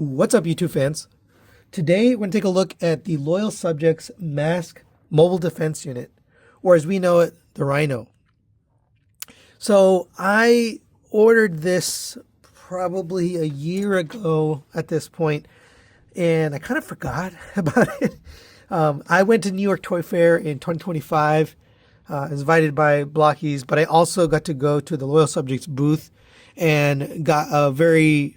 What's up, YouTube fans? Today, we're going to take a look at the Loyal Subjects M.A.S.K Mobile Defense Unit, or as we know it, the Rhino. So I ordered this probably a year ago at this point, and I kind of forgot about it. I went to New York Toy Fair in 2025. I was invited by Blockies, but I also got to go to the Loyal Subjects booth and got a very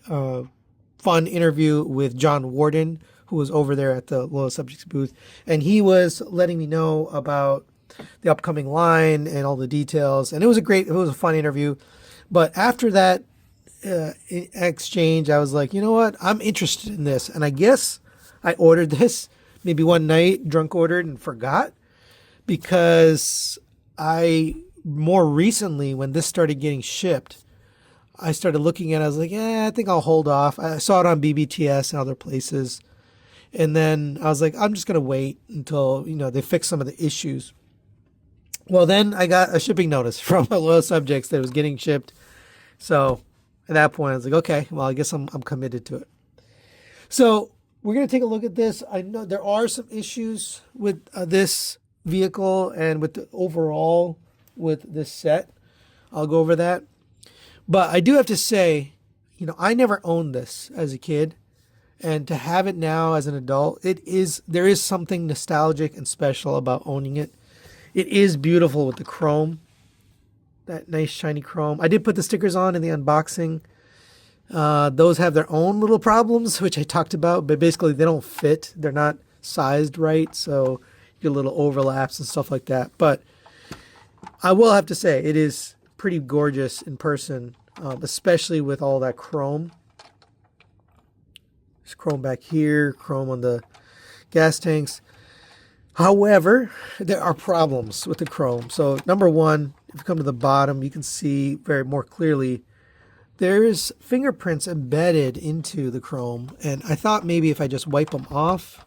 fun interview with John Warden, who was over there at the Loyal Subjects booth. And he was letting me know about the upcoming line and all the details. And it was a fun interview. But after that exchange, I was like, you know what? I'm interested in this. And I guess I ordered this maybe one night, drunk ordered and forgot, because I more recently, when this started getting shipped, I started looking at it. I was like, I think I'll hold off. I saw it on BBTS and other places. And then I was like, I'm just going to wait until, they fix some of the issues. Well, then I got a shipping notice from Loyal Subjects that it was getting shipped. So at that point, I was like, okay, well, I guess I'm committed to it. So we're going to take a look at this. I know there are some issues with this vehicle and with the overall with this set. I'll go over that. But I do have to say, I never owned this as a kid, and to have it now as an adult, there is something nostalgic and special about owning it. It is beautiful with the chrome, that nice shiny chrome. I did put the stickers on in the unboxing. Those have their own little problems, which I talked about, but basically they don't fit. They're not sized right, so you get little overlaps and stuff like that. But I will have to say, it is pretty gorgeous in person, especially with all that chrome. There's chrome back here, chrome on the gas tanks. However, there are problems with the chrome. So number one, if you come to the bottom, you can see very more clearly there's fingerprints embedded into the chrome. And I thought maybe if I just wipe them off,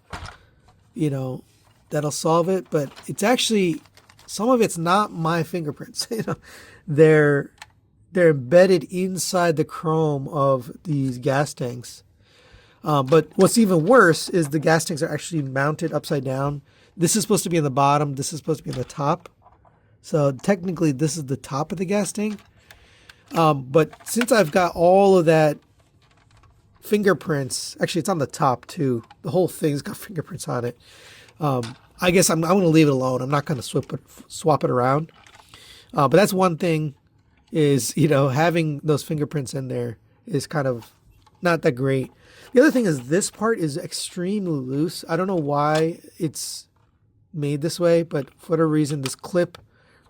that'll solve it. But it's actually, some of it's not my fingerprints. They're embedded inside the chrome of these gas tanks. But what's even worse is the gas tanks are actually mounted upside down. This is supposed to be in the bottom. This is supposed to be in the top. So technically, this is the top of the gas tank. But since I've got all of that fingerprints, actually it's on the top too. The whole thing's got fingerprints on it. I guess I'm going to leave it alone. I'm not going to swap it around. But that's one thing is, having those fingerprints in there is kind of not that great. The other thing is this part is extremely loose. I don't know why it's made this way, but for whatever reason, this clip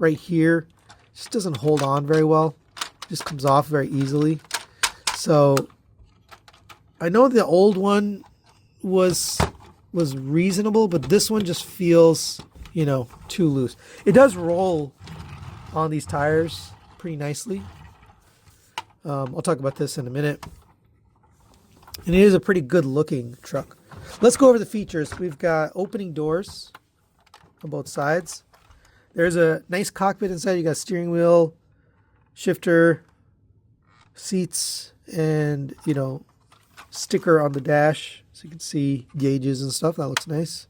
right here just doesn't hold on very well. It just comes off very easily. So I know the old one was reasonable, but this one just feels, too loose. It does roll on these tires pretty nicely. I'll talk about this in a minute. And it is a pretty good looking truck. Let's go over the features. We've got opening doors on both sides. There's a nice cockpit inside. You got steering wheel, shifter, seats, and, sticker on the dash. So you can see gauges and stuff. That looks nice.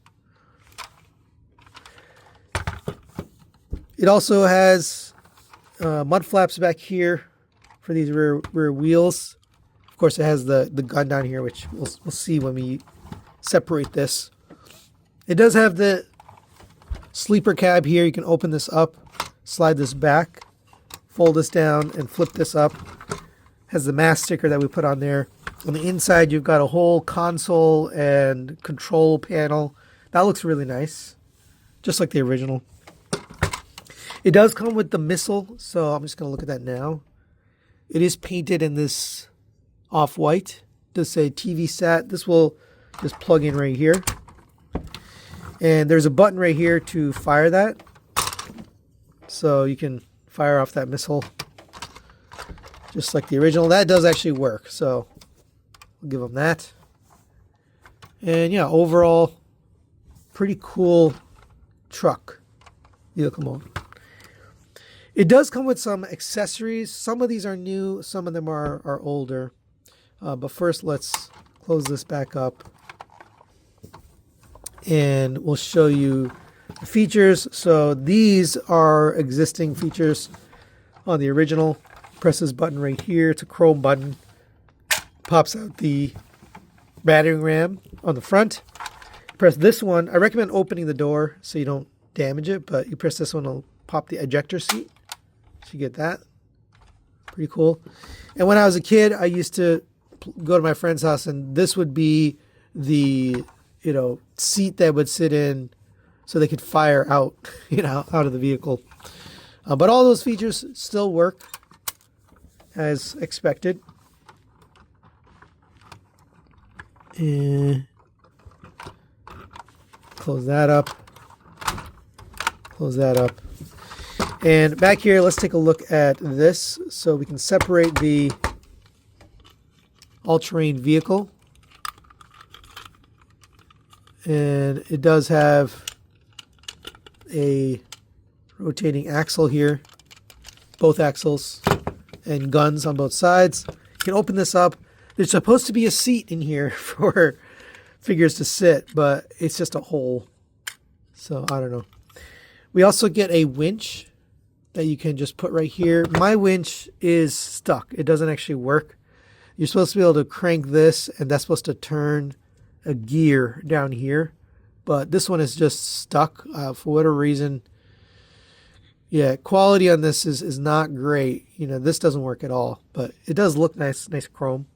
It also has mud flaps back here for these rear wheels. Of course, it has the gun down here, which we'll see when we separate this. It does have the sleeper cab here. You can open this up, slide this back, fold this down, and flip this up. Has the M.A.S.K sticker that we put on there. On the inside, you've got a whole console and control panel. That looks really nice, just like the original. It does come with the missile, so I'm just going to look at that now. It is painted in this off-white. It does say TV sat. This will just plug in right here. And there's a button right here to fire that. So you can fire off that missile just like the original. That does actually work, so we'll give them that. And yeah, overall, pretty cool truck. Come on. It does come with some accessories. Some of these are new, some of them are older. But first, let's close this back up, and we'll show you the features. So these are existing features on the original. Press this button right here. It's a chrome button. Pops out the battering ram on the front. Press this one. I recommend opening the door so you don't damage it, but you press this one, it'll pop the ejector seat. So you get that. Pretty cool. And when I was a kid, I used to go to my friend's house, and this would be the, seat that would sit in so they could fire out, out of the vehicle. But all those features still work as expected. And close that up. Close that up. And back here, let's take a look at this so we can separate the all-terrain vehicle. And it does have a rotating axle here, both axles, and guns on both sides. You can open this up. There's supposed to be a seat in here for figures to sit, but it's just a hole. So I don't know. We also get a winch that you can just put right here. My winch is stuck. It doesn't actually work. You're supposed to be able to crank this, and that's supposed to turn a gear down here. But this one is just stuck for whatever reason. Yeah, quality on this is not great. This doesn't work at all, but it does look nice chrome.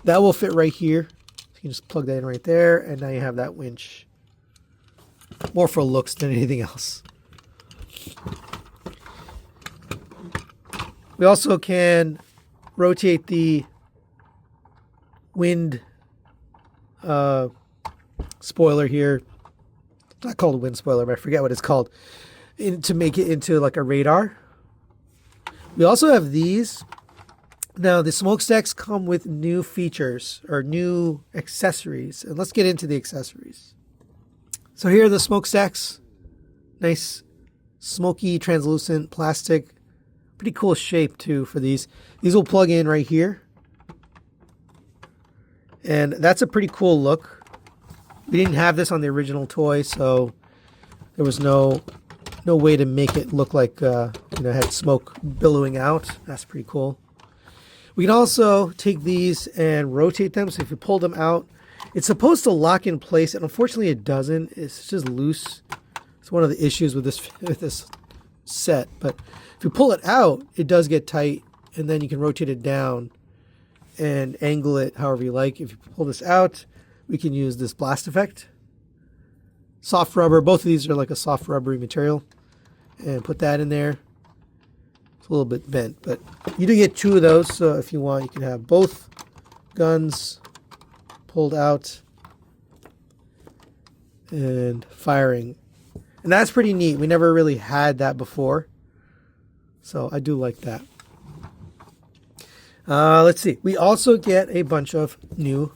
That will fit right here. You can just plug that in right there, and now you have that winch. More for looks than anything else. We also can rotate the wind spoiler here. It's not called a wind spoiler, but I forget what it's called. To make it into like a radar. We also have these. Now the smokestacks come with new features or new accessories. And let's get into the accessories. So here are the smokestacks. Nice smoky translucent plastic. Pretty cool shape too for these. These will plug in right here. And that's a pretty cool look. We didn't have this on the original toy, so there was no way to make it look like it had smoke billowing out. That's pretty cool. We can also take these and rotate them. So if you pull them out, it's supposed to lock in place, and unfortunately it doesn't. It's just loose. It's one of the issues with this set. But if you pull it out, it does get tight, and then you can rotate it down and angle it however you like. If you pull this out, we can use this blast effect. Soft rubber. Both of these are like a soft rubbery material. And put that in there. It's a little bit bent, but you do get two of those. So if you want, you can have both guns pulled out and firing. And that's pretty neat. We never really had that before. So I do like that. Let's see. We also get a bunch of new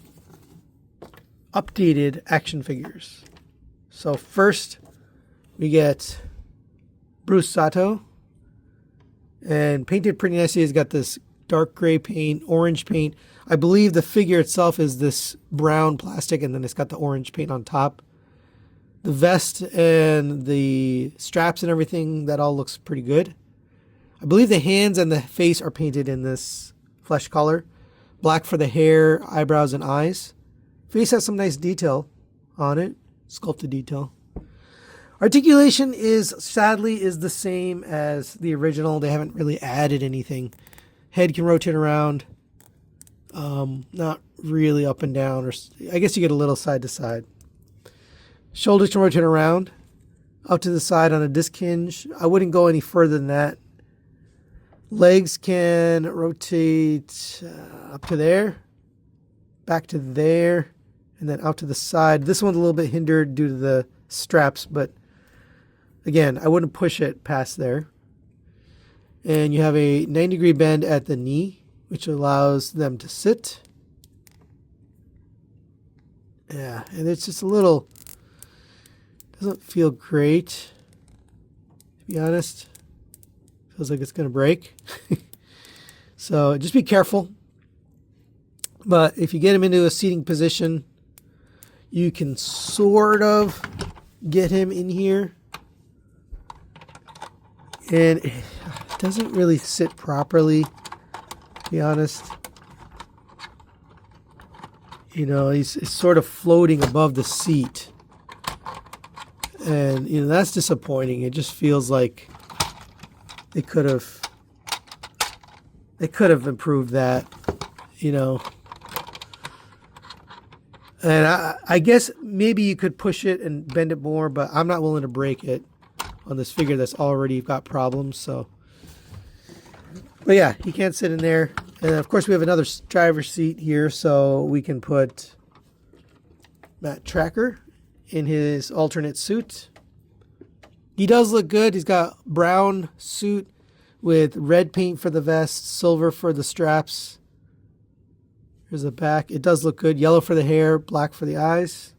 updated action figures. So first we get Bruce Sato, and painted pretty nicely. He's got this dark gray paint, orange paint. I believe the figure itself is this brown plastic, and then it's got the orange paint on top. The vest and the straps and everything, that all looks pretty good. I believe the hands and the face are painted in this flesh color. Black for the hair, eyebrows, and eyes. Face has some nice detail on it, sculpted detail. Articulation sadly is the same as the original. They haven't really added anything. Head can rotate around. Not really up and down, or I guess you get a little side to side. Shoulders can rotate around, out to the side on a disc hinge. I wouldn't go any further than that. Legs can rotate up to there, back to there, and then out to the side. This one's a little bit hindered due to the straps, but again, I wouldn't push it past there. And you have a 90-degree bend at the knee, which allows them to sit. Yeah, and it's just a little, doesn't feel great, to be honest. Feels like it's going to break. So just be careful. But if you get him into a seating position, you can sort of get him in here. And it doesn't really sit properly, to be honest. You know, he's sort of floating above the seat. And, you know, that's disappointing. It just feels like they could have improved that, you know. And I guess maybe you could push it and bend it more, but I'm not willing to break it on this figure that's already got problems. So, but yeah, he can't sit in there. And of course we have another driver's seat here, so we can put Matt Tracker in his alternate suit. He does look good. He's got brown suit with red paint for the vest, silver for the straps. Here's the back. It does look good. Yellow for the hair, black for the eyes.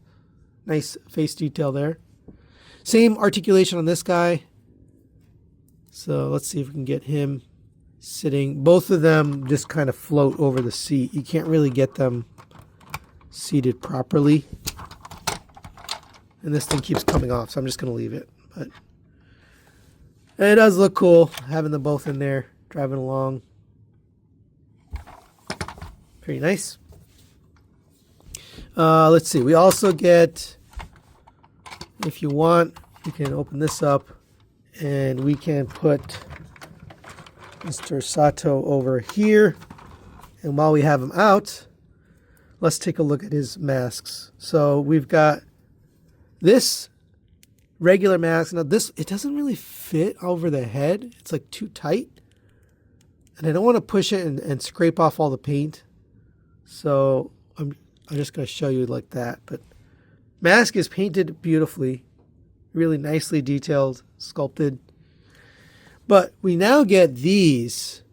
Nice face detail there. Same articulation on this guy. So let's see if we can get him sitting. Both of them just kind of float over the seat. You can't really get them seated properly. And this thing keeps coming off, so I'm just going to leave it. But it does look cool having them both in there driving along. Pretty nice. Let's see. We also get, if you want, you can open this up and we can put Mr. Sato over here. And while we have him out, let's take a look at his masks. So we've got this regular mask. Now this, it doesn't really fit over the head. It's like too tight. And I don't want to push it and scrape off all the paint. So I'm just going to show you like that. But mask is painted beautifully, really nicely detailed, sculpted. But we now get these,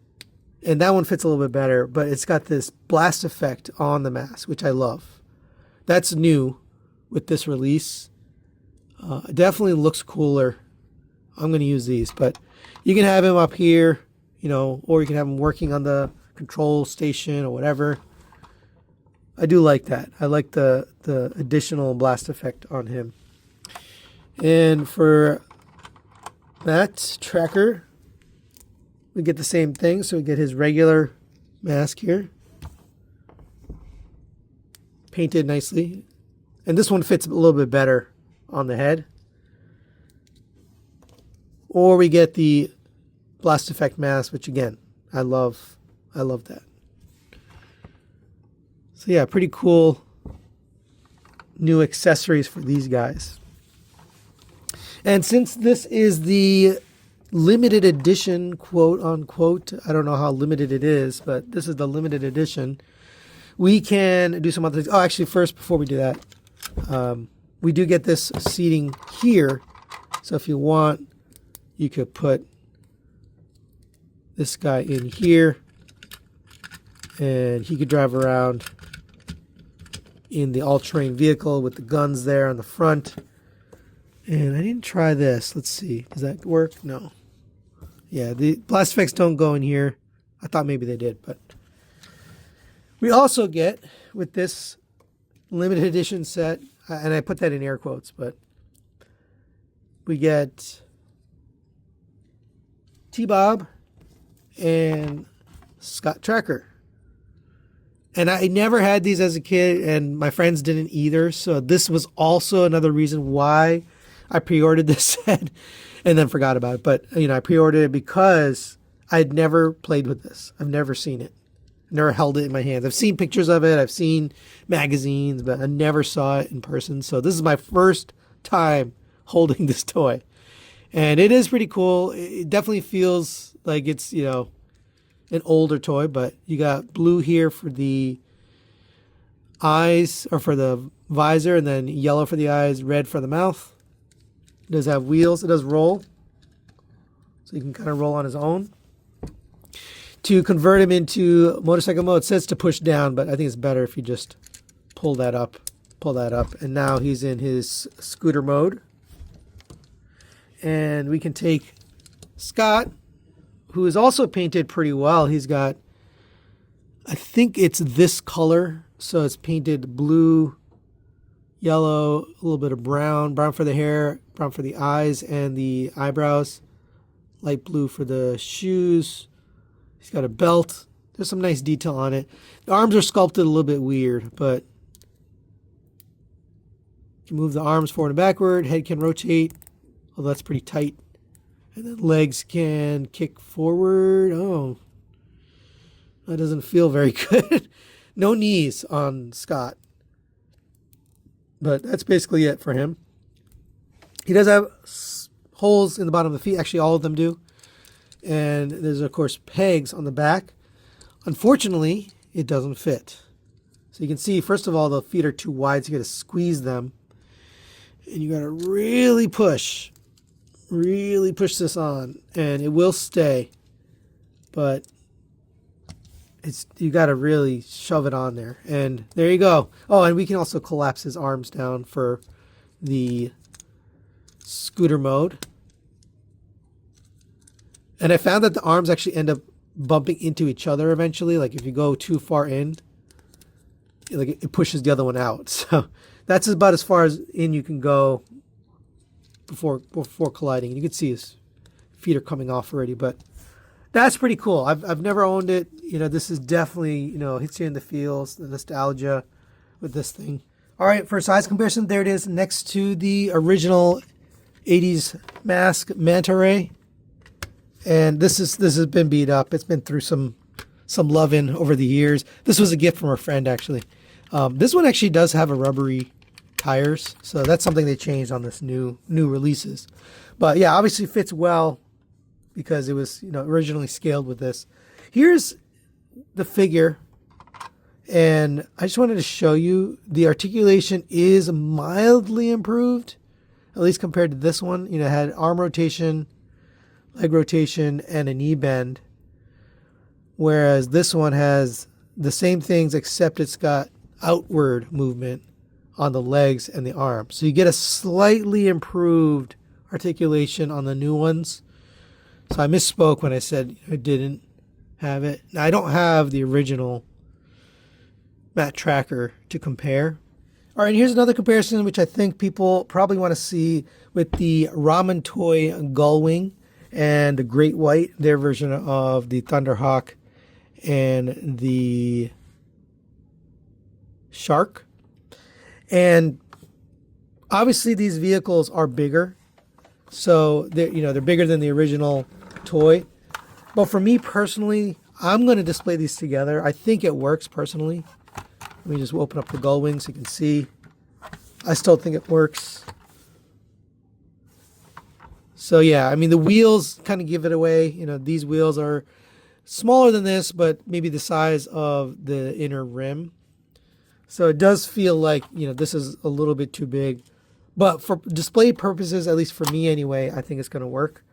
and that one fits a little bit better, but it's got this blast effect on the mask, which I love. That's new with this release. It definitely looks cooler. I'm going to use these, but you can have him up here, you know, or you can have him working on the control station or whatever. I do like that. I like the additional blast effect on him. And for that Tracker, we get the same thing. So we get his regular mask here, painted nicely. And this one fits a little bit better on the head. Or we get the blast effect mask, which again, I love that. So yeah, pretty cool new accessories for these guys. And since this is the limited edition, quote unquote, I don't know how limited it is, but this is the limited edition, we can do some other things. Oh, actually, first, before we do that, we do get this seating here. So if you want, you could put this guy in here, and he could drive around in the all-terrain vehicle with the guns there on the front. And I didn't try this. Let's see. Does that work? No. Yeah, the blast effects don't go in here. I thought maybe they did, but we also get with this limited edition set, and I put that in air quotes, but we get T-Bob and Scott Tracker. And I never had these as a kid, and my friends didn't either. So this was also another reason why I pre-ordered this set and then forgot about it. But, you know, I pre-ordered it because I'd never played with this. I've never seen it. Never held it in my hands. I've seen pictures of it. I've seen magazines, but I never saw it in person. So this is my first time holding this toy. And it is pretty cool. It definitely feels like it's, you know, an older toy, but you got blue here for the eyes, or for the visor, and then yellow for the eyes, red for the mouth. It does have wheels. It does roll, so you can kind of roll on his own. To convert him into motorcycle mode, it says to push down, but I think it's better if you just pull that up, and now he's in his scooter mode. And we can take Scott, who is also painted pretty well. He's got I think it's this color. So it's painted blue, yellow, a little bit of brown, brown for the hair, brown for the eyes and the eyebrows, light blue for the shoes. He's got a belt. There's some nice detail on it. The arms are sculpted a little bit weird, but you can move the arms forward and backward. Head can rotate, although that's pretty tight. And then legs can kick forward. Oh, that doesn't feel very good. No knees on Scott. But that's basically it for him. He does have holes in the bottom of the feet. Actually, all of them do. And there's, of course, pegs on the back. Unfortunately, it doesn't fit. So you can see, first of all, the feet are too wide, so you got to squeeze them. And you got to really push this on. And it will stay. But you got to really shove it on there. And there you go. Oh, and we can also collapse his arms down for the scooter mode. And I found that the arms actually end up bumping into each other eventually. Like if you go too far in, like it pushes the other one out. So that's about as far as in you can go before colliding. And you can see his feet are coming off already, but that's pretty cool. I've never owned it. You know, this is definitely, you know, hits you in the feels, the nostalgia with this thing. All right, for size comparison, there it is next to the original 80s M.A.S.K Manta Ray. And this has been beat up. It's been through some loving over the years. This was a gift from a friend, actually. This one actually does have a rubbery tires, so that's something they changed on this new releases. But yeah, obviously fits well because it was, you know, originally scaled with this. Here's the figure, and I just wanted to show you the articulation is mildly improved, at least compared to this one. You know, it had arm rotation, leg rotation, and a knee bend, whereas this one has the same things except it's got outward movement on the legs and the arms. So you get a slightly improved articulation on the new ones. So I misspoke when I said I didn't have it. Now, I don't have the original Matt Tracker to compare. All right, and here's another comparison which I think people probably want to see with the Ramen toy Gull Wing and the Great White, their version of the Thunderhawk and the Shark. And obviously these vehicles are bigger, so they're bigger than the original toy. But for me personally, I'm going to display these together. I think it works personally. Let me just open up the Gull Wing so you can see. I still think it works. So yeah, I mean, the wheels kind of give it away. You know, these wheels are smaller than this, but maybe the size of the inner rim. So it does feel like, you know, this is a little bit too big. But for display purposes, at least for me anyway, I think it's going to work.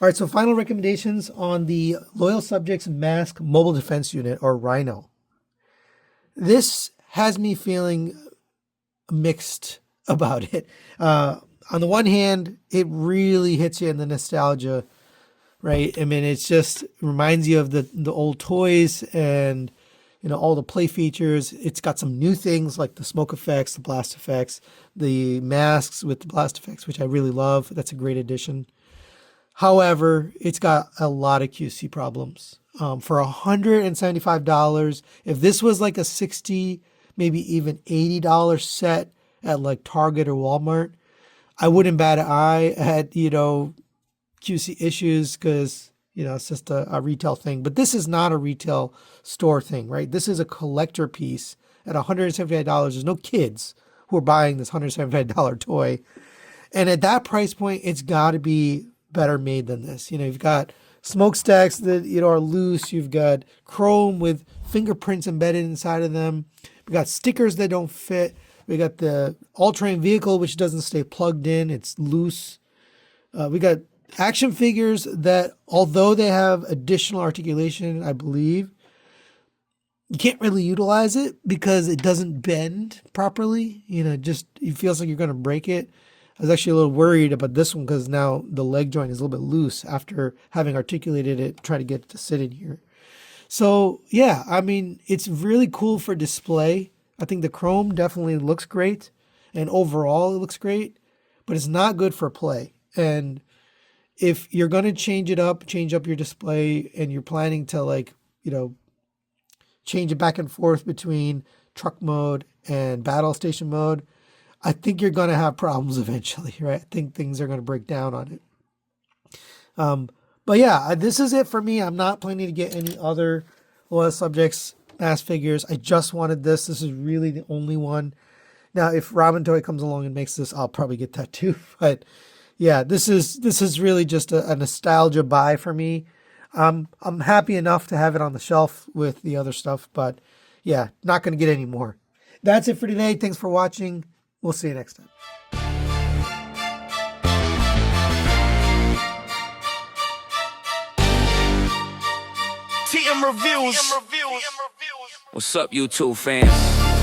All right, so final recommendations on the Loyal Subjects M.A.S.K Mobile Defense Unit, or Rhino. This has me feeling mixed about it. On the one hand, it really hits you in the nostalgia, right? I mean, it's just reminds you of the old toys and, you know, all the play features. It's got some new things like the smoke effects, the blast effects, the masks with the blast effects, which I really love. That's a great addition. However, it's got a lot of QC problems. For $175, if this was like a $60, maybe even $80 set at like Target or Walmart, I wouldn't bat an eye at, you know, QC issues because, you know, it's just a retail thing. But this is not a retail store thing, right? This is a collector piece at $175. There's no kids who are buying this $175 toy. And at that price point, it's got to be better made than this. You know, you've got smokestacks that, you know, are loose. You've got chrome with fingerprints embedded inside of them. We've got stickers that don't fit. We got the all-terrain vehicle, which doesn't stay plugged in. It's loose. We got action figures that, although they have additional articulation, I believe, you can't really utilize it because it doesn't bend properly. You know, just it feels like you're going to break it. I was actually a little worried about this one because now the leg joint is a little bit loose after having articulated it, trying to get it to sit in here. So yeah, I mean, it's really cool for display. I think the chrome definitely looks great, and overall it looks great, but it's not good for play. And if you're gonna change up your display, and you're planning to like, change it back and forth between truck mode and battle station mode, I think you're gonna have problems eventually, right? I think things are gonna break down on it. Um, but yeah, this is it for me. I'm not planning to get any other Loyal Subjects mass figures. I just wanted this. This is really the only one. Now, if Ramen Toy comes along and makes this, I'll probably get that too. But yeah, this is really just a nostalgia buy for me. I'm happy enough to have it on the shelf with the other stuff, but yeah, not going to get any more. That's it for today. Thanks for watching. We'll see you next time. TM Reviews. What's up, YouTube fans?